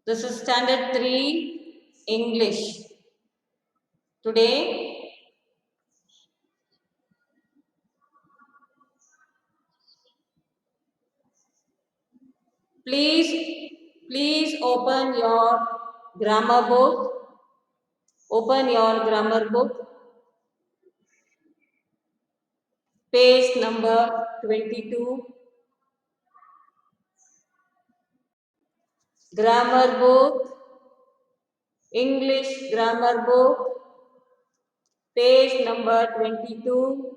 This is Standard 3 English. Today, please open your grammar book. Open your grammar book. Page number 22. Grammar book. English grammar book. Page number 22.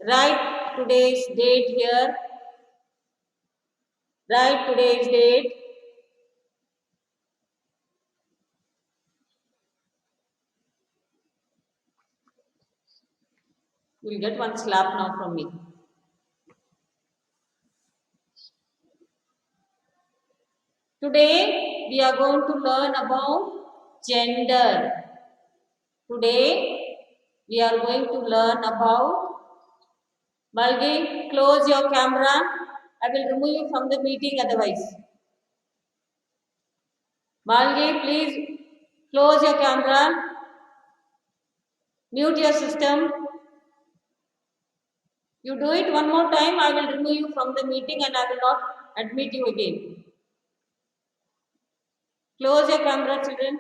Write today's date here. Write today's date. You'll get one slap now from me. Today, we are going to learn about gender. Today, we are going to learn about Malgi, close your camera. I will remove you from the meeting otherwise. Malgi, please close your camera. Mute your system. You do it one more time, I will remove you from the meeting and I will not admit you again. Close your camera, children.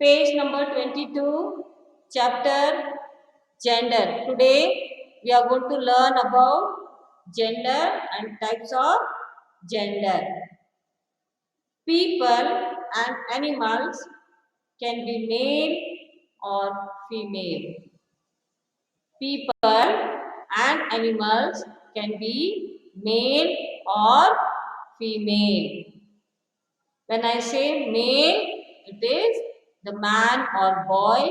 Page number 22, chapter gender. Today, we are going to learn about gender and types of gender. People and animals can be male or female. People and animals can be male or female. When I say male, it is the man or boy,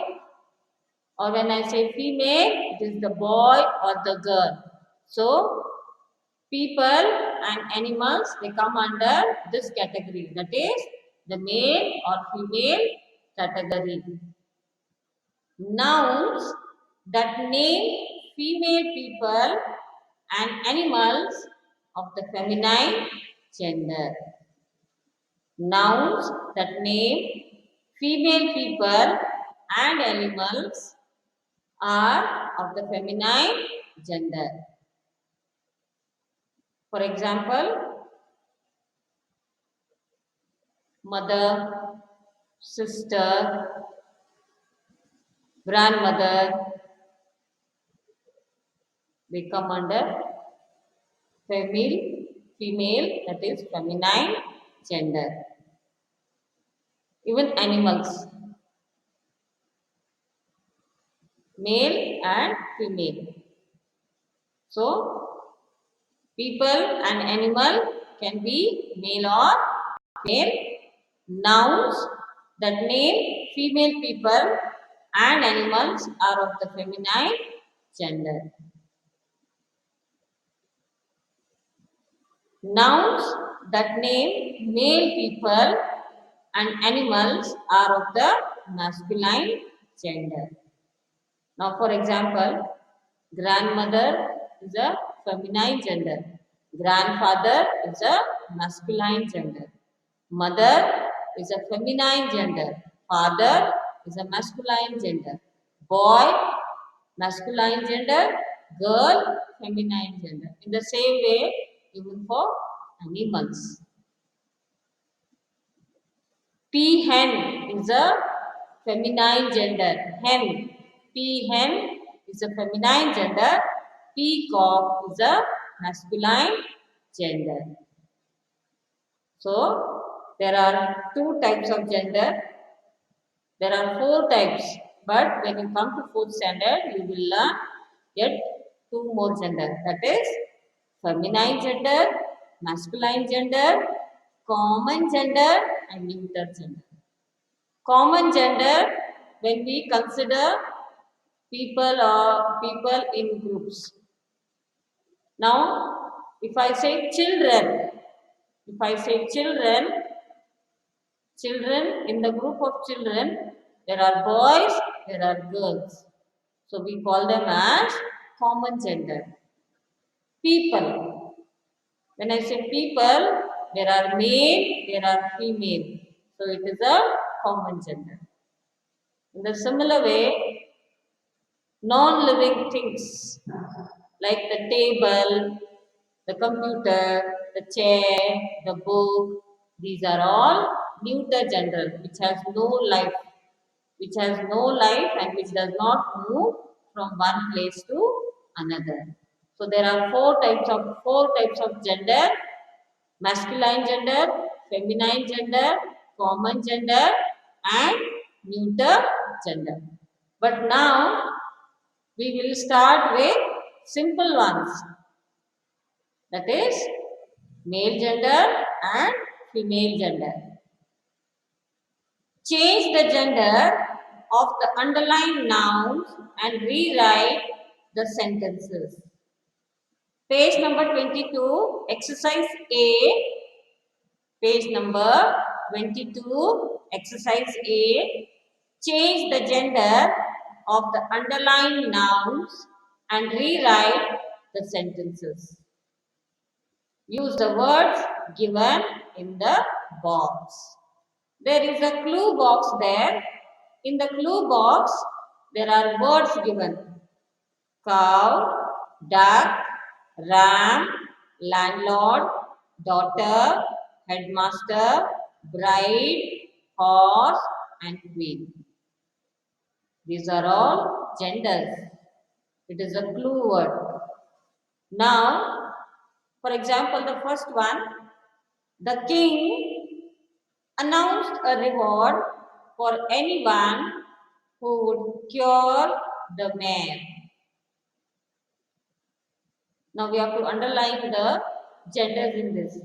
or when I say female, it is the boy or the girl. So, people and animals, they come under this category, that is the male or female category. Nouns that name female people and animals of the feminine gender. Nouns that name female people and animals are of the feminine gender. For example, mother, sister, grandmother, they come under female, that is feminine gender. Even animals, male and female. So, people and animal can be male or female. Nouns that name female people and animals are of the feminine gender. Nouns that name male people and animals are of the masculine gender. Now, for example, grandmother is a feminine gender. Grandfather is a masculine gender. Mother is a feminine gender. Father is a masculine gender. Boy, masculine gender. Girl, feminine gender. In the same way, even for animals. Peahen is a feminine gender. Hen. Peahen is a feminine gender. Peacock is a masculine gender. So, there are two types of gender. There are 4 types. But when you come to 4th standard, you will learn yet 2 more gender. That is feminine gender, masculine gender, common gender and neuter gender. Common gender, when we consider people in groups. Now, if I say children, children, in the group of children, there are boys, there are girls. So we call them as common gender. People. When I say people, there are male, there are female. So it is a common gender. In the similar way, non-living things like the table, the computer, the chair, the book, these are all neuter gender, which has no life, and which does not move from one place to another. So there are four types of gender: masculine gender, feminine gender, common gender, and neuter gender. But now we will start with simple ones, that is male gender and female gender. Change the gender of the underlined nouns and rewrite the sentences. Page number 22, exercise A. Page number 22, exercise A. Change the gender of the underlined nouns and rewrite the sentences. Use the words given in the box. There is a clue box there. In the clue box, there are words given: cow, duck, ram, landlord, daughter, headmaster, bride, horse, and queen. These are all genders. It is a clue word. Now, for example, the first one, the king announced a reward for anyone who would cure the mare. Now we have to underline the genders in this.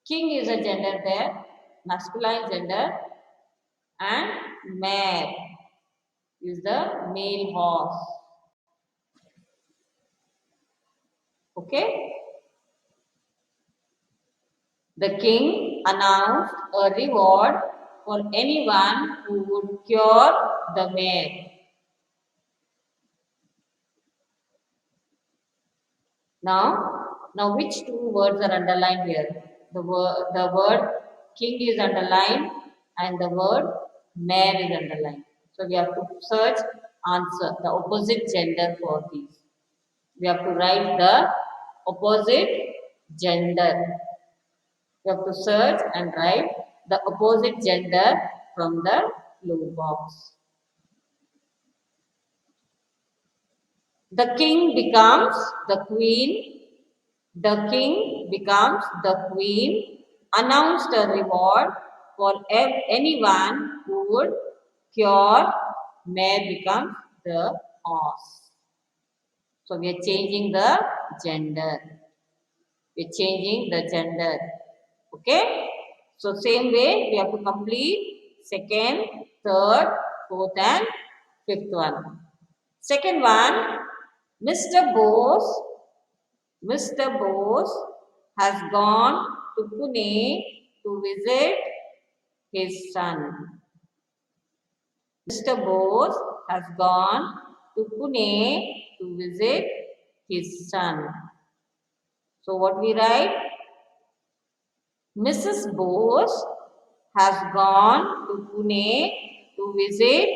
King is a gender there, masculine gender, and mare is the male horse. Okay? The king announced a reward for anyone who would cure the mare. Now which two words are underlined here? The word king is underlined and the word mare is underlined. So we have to search answer, the opposite gender for these. We have to write the opposite gender. We have to search and write the opposite gender from the clue box. The king becomes the queen. The king becomes the queen. Announced a reward for anyone who would cure. Mare becomes the horse. So we are changing the gender. We are changing the gender. Okay? So same way we have to complete second, third, fourth and fifth one. Second one, Mr. Bose has gone to Pune to visit his son. Mr. Bose has gone to Pune to visit his son. So what we write? Mrs. Bose has gone to Pune to visit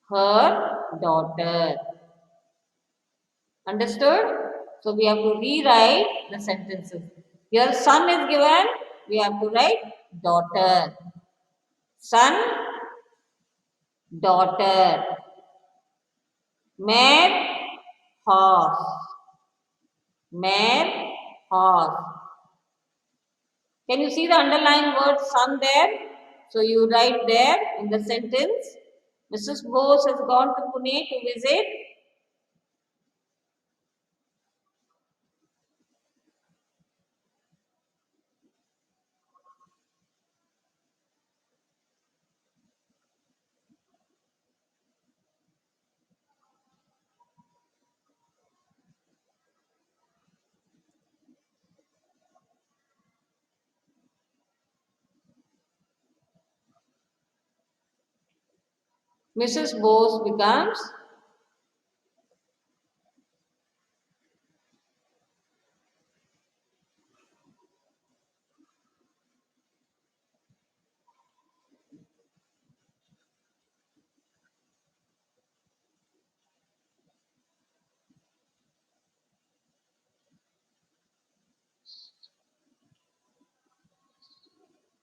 her daughter. Understood? So we have to rewrite the sentences. Here son is given, we have to write daughter. Son, daughter. Mare, horse. Mare, horse. Can you see the underlined word son there? So you write there in the sentence, Mrs. Bose has gone to Pune to visit. Mrs. Bose becomes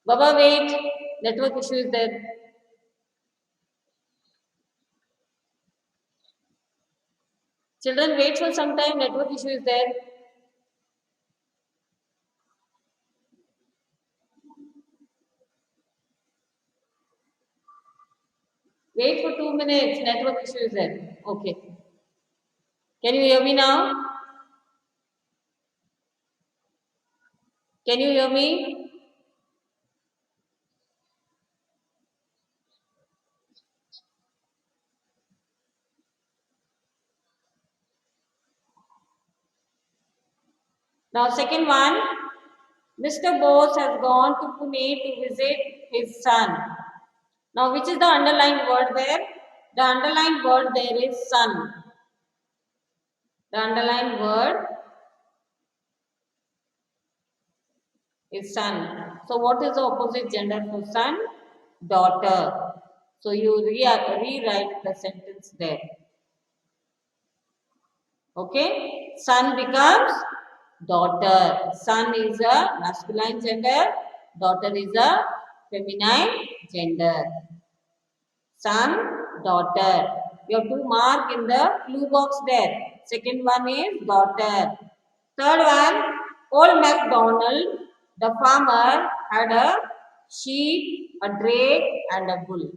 Baba, wait. Network issue is there. Children, wait for some time. Network issue is there. Wait for 2 minutes. Network issue is there. Okay. Can you hear me now? Can you hear me? Now, second one. Mr. Bose has gone to Pune to visit his son. Now, which is the underlined word there? The underlined word there is son. The underlined word is son. So, what is the opposite gender for son? Daughter. So, you rewrite the sentence there. Okay? Son becomes daughter. Son is a masculine gender. Daughter is a feminine gender. Son, daughter. You have to mark in the clue box there. Second one is daughter. Third one, old MacDonald, the farmer, had a sheep, a drake, and a bull.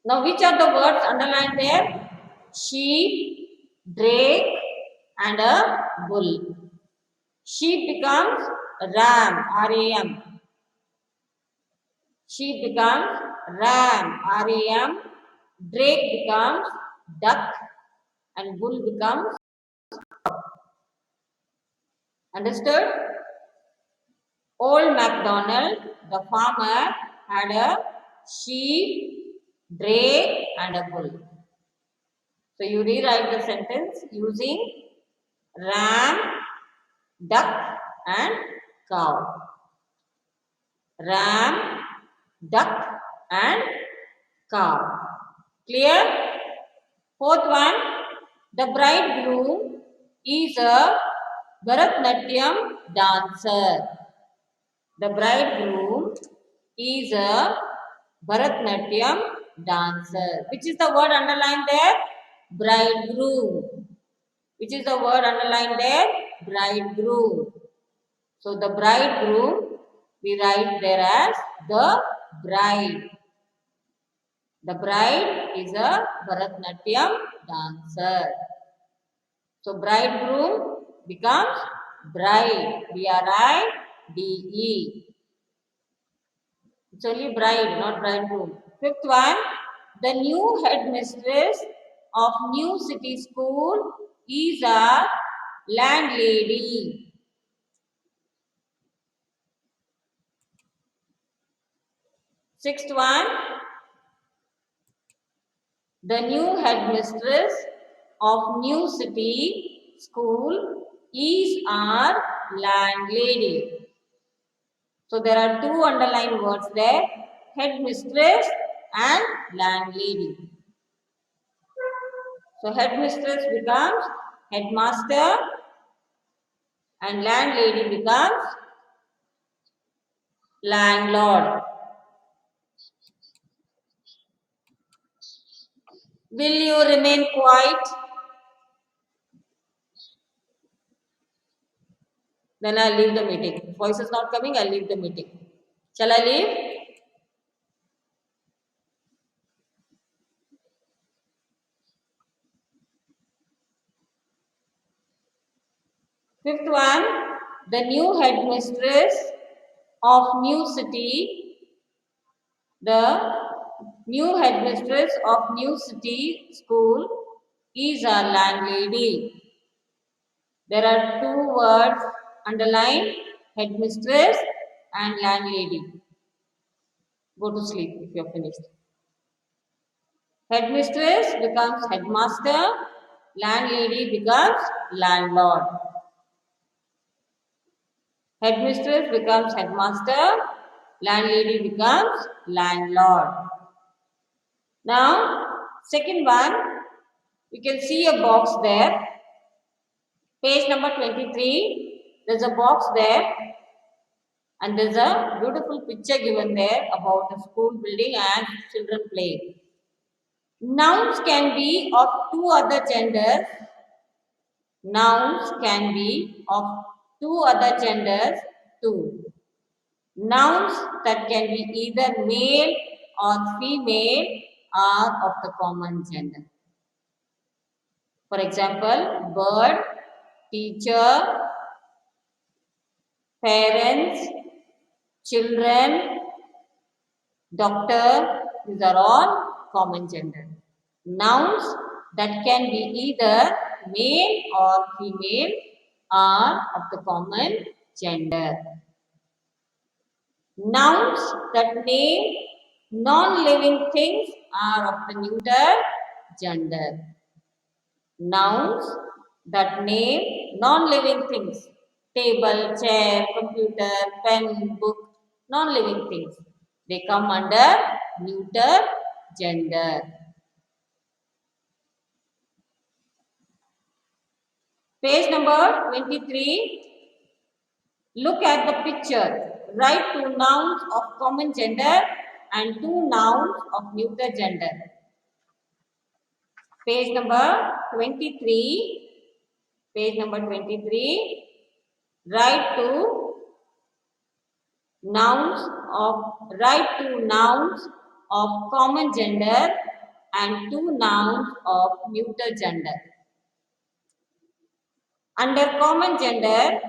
Now, which are the words underlined there? Sheep, drake, and a bull. Sheep becomes ram, R-A-M. Sheep becomes ram, R-A-M. Drake becomes duck, and bull becomes. Understood? Old MacDonald, the farmer, had a sheep, drake, and a bull. So you rewrite the sentence using ram, duck, and cow. Ram, duck, and cow. Clear? Fourth one, the bridegroom is a Bharatnatyam dancer. The bridegroom is a Bharatnatyam dancer. Which is the word underlined there? Bridegroom. Which is the word underlined there? Bridegroom. So the bridegroom, we write there as the bride. The bride is a Bharatnatyam dancer. So bridegroom becomes bride. B-R-I-D-E. It's only bride, not bridegroom. Fifth one, the new headmistress of New City School is a landlady. Sixth one, the new headmistress of New City School is our landlady. So there are two underlined words there, headmistress and landlady. So headmistress becomes headmaster and landlady becomes landlord. Will you remain quiet? Then I'll leave the meeting. If voice is not coming, I'll leave the meeting. Shall I leave? Fifth one, the new headmistress of New City, the new headmistress of New City School is a landlady. There are two words underlined, headmistress and landlady. Go to sleep if you are finished. Headmistress becomes headmaster. Landlady becomes landlord. Headmistress becomes headmaster. Landlady becomes landlord. Now, second one, you can see a box there. Page number 23. There's a box there. And there's a beautiful picture given there about a school building and children playing. Nouns can be of two other genders. Nouns can be of two other genders too. Nouns that can be either male or female are of the common gender. For example, bird, teacher, parents, children, doctor, these are all common gender. Nouns that can be either male or female are of the common gender. Nouns that name non-living things are of the neuter gender. Nouns that name non-living things, table, chair, computer, pen, book, non-living things. They come under neuter gender. Page number 23. Look at the picture. Write two nouns of common gender and two nouns of neuter gender. Page number 23. Page number 23. Write two nouns of common gender and two nouns of neuter gender. Under common gender,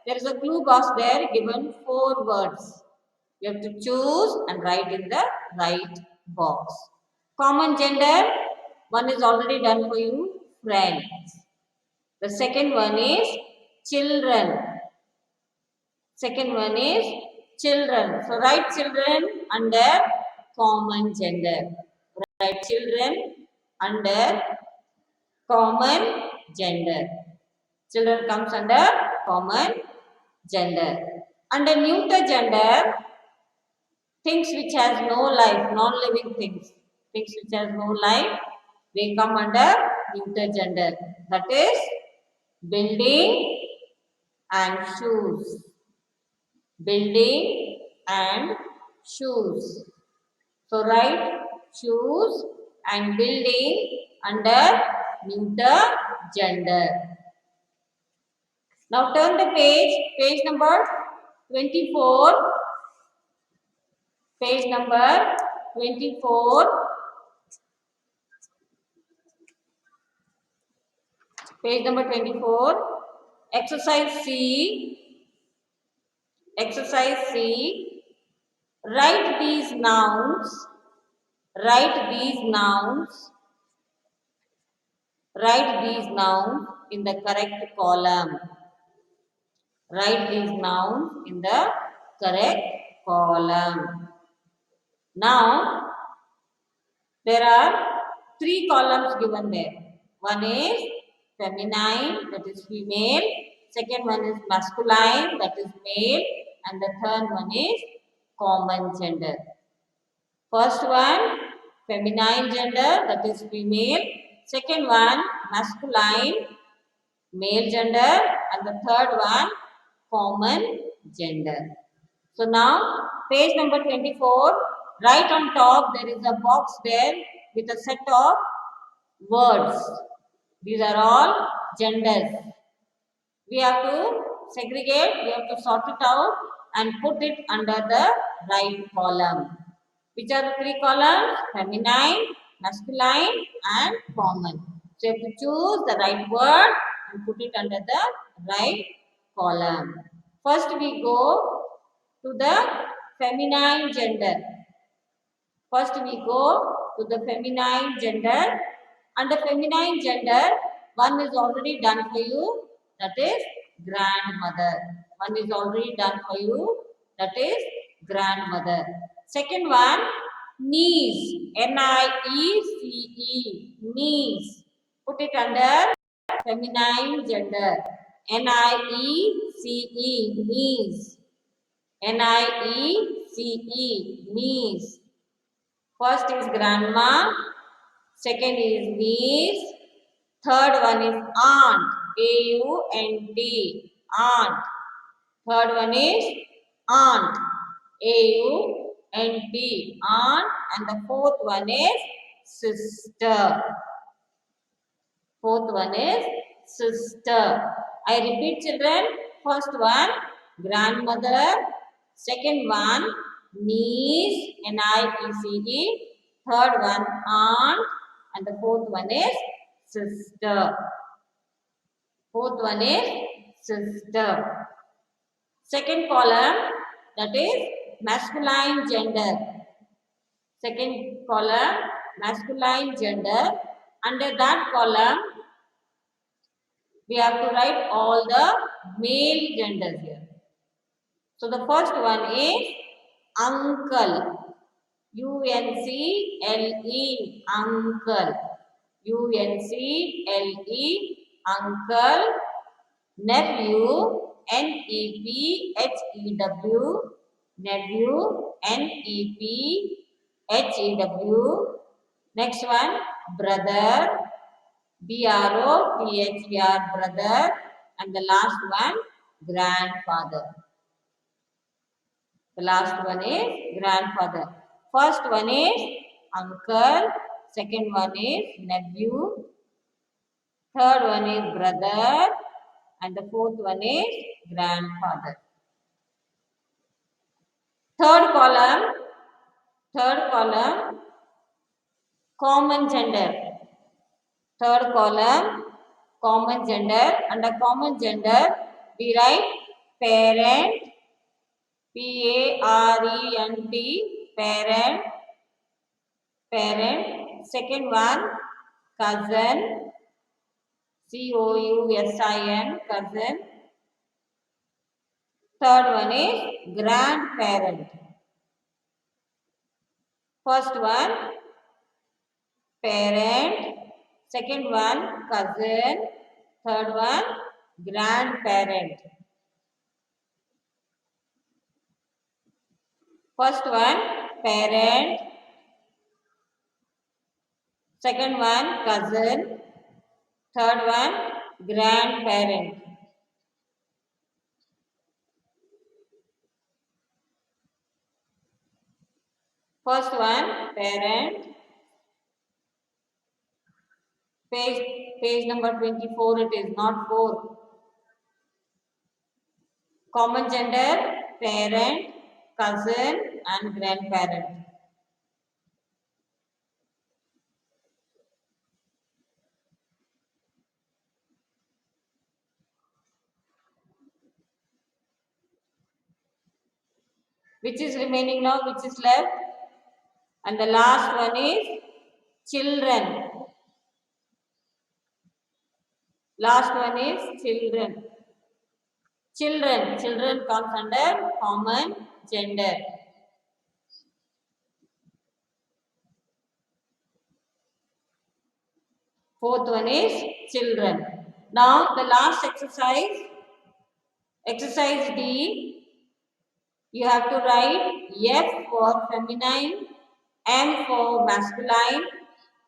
there is a clue box there given 4 words. You have to choose and write in the right box. Common gender, one is already done for you, friends. The second one is children. Second one is children. So write children under common gender. Write children under common gender. Children comes under common gender. Under neuter gender, things which has no life, non-living things. Things which has no life, they come under neuter gender. That is building and shoes. Building and shoes. So write shoes and building under neuter gender. Now turn the page number 24. Page number 24. Page number 24. Exercise C. Exercise C. Write these nouns. Write these nouns. Write these nouns in the correct column. Write these nouns in the correct column. Now, there are 3 columns given there. One is feminine, that is female. Second one is masculine, that is male. And the third one is common gender. First one, feminine gender, that is female. Second one, masculine, male gender. And the third one, common gender. So now, page number 24, right on top, there is a box there with a set of words. These are all genders. We have to segregate, we have to sort it out and put it under the right column. Which are the 3 columns? Feminine, masculine and common. So you have to choose the right word and put it under the right column. First we go to the feminine gender. First we go to the feminine gender. Under feminine gender, one is already done for you, that is grandmother. One is already done for you, that is grandmother. Second one, Knees. Niece. Knees. Put it under feminine gender. Niece. Knees. Niece. First is grandma. Second is niece. Third one is aunt. Aunt. Aunt. Third one is aunt. Aunt. Aunt. And the fourth one is sister. Fourth one is sister. I repeat, children. First one, grandmother. Second one, niece. Niece. Third one, aunt. And the fourth one is sister. Fourth one is sister. Second column, that is masculine gender. Second column, masculine gender. Under that column, we have to write all the male genders here. So the first one is uncle. UNCLE, uncle. UNCLE, uncle. Nephew, NEPHEW, nephew, NEPHEW. Next one, brother, BROTHER, brother. And the last one, grandfather. The last one is grandfather. First one is uncle. Second one is nephew. Third one is brother. And the fourth one is grandfather. Third column, common gender. Third column, common gender. Under common gender, we write parent, PARENT, parent, parent. Second one, cousin, COUSIN, cousin. Third one is grandparent. First one, parent. Second one, cousin. Third one, grandparent. First one, parent. Second one, cousin. Third one, grandparent. First one, parent. Page number 24, it is not 4. Common gender, parent, cousin and grandparent. Which is remaining now? Which is left? And the last one is children. Last one is children. Children comes under common gender. Fourth one is children. Now the last exercise D, you have to write F for feminine, M for masculine,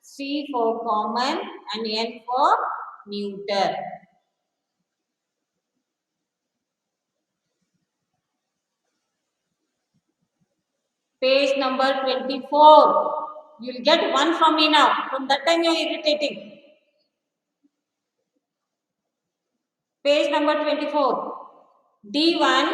C for common and N for neuter. Page number 24. You will get 1 from me now. From that time you are irritating. Page number 24. D1.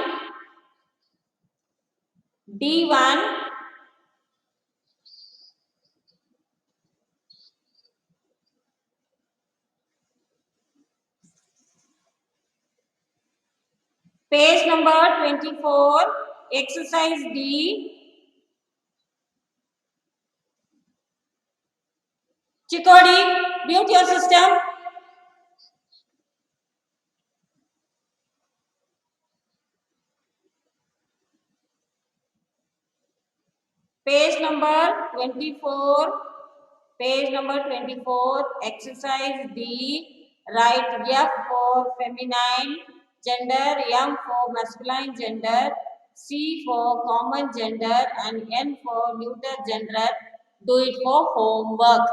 Page number 24. Exercise D. Chikodi, mute your system. Page number 24. Page number 24. Exercise D. Write F for feminine gender, M for masculine gender, C for common gender, and N for neuter gender. Do it for homework.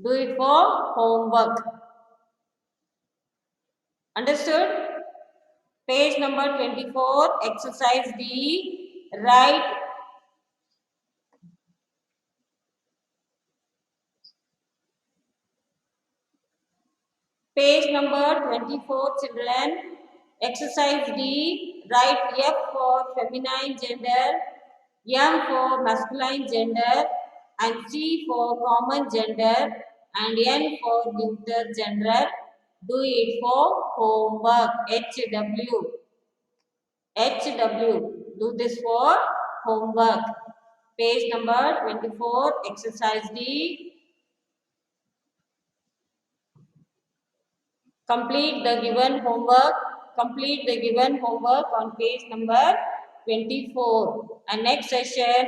Do it for homework. Understood? Page number 24. Exercise D. Write page number 24, children. Exercise D. Write F for feminine gender, M for masculine gender, and C for common gender, and N for neuter gender. Do it for homework. HW. HW. Do this for homework. Page number 24, exercise D. Complete the given homework. Complete the given homework on page number 24. And next session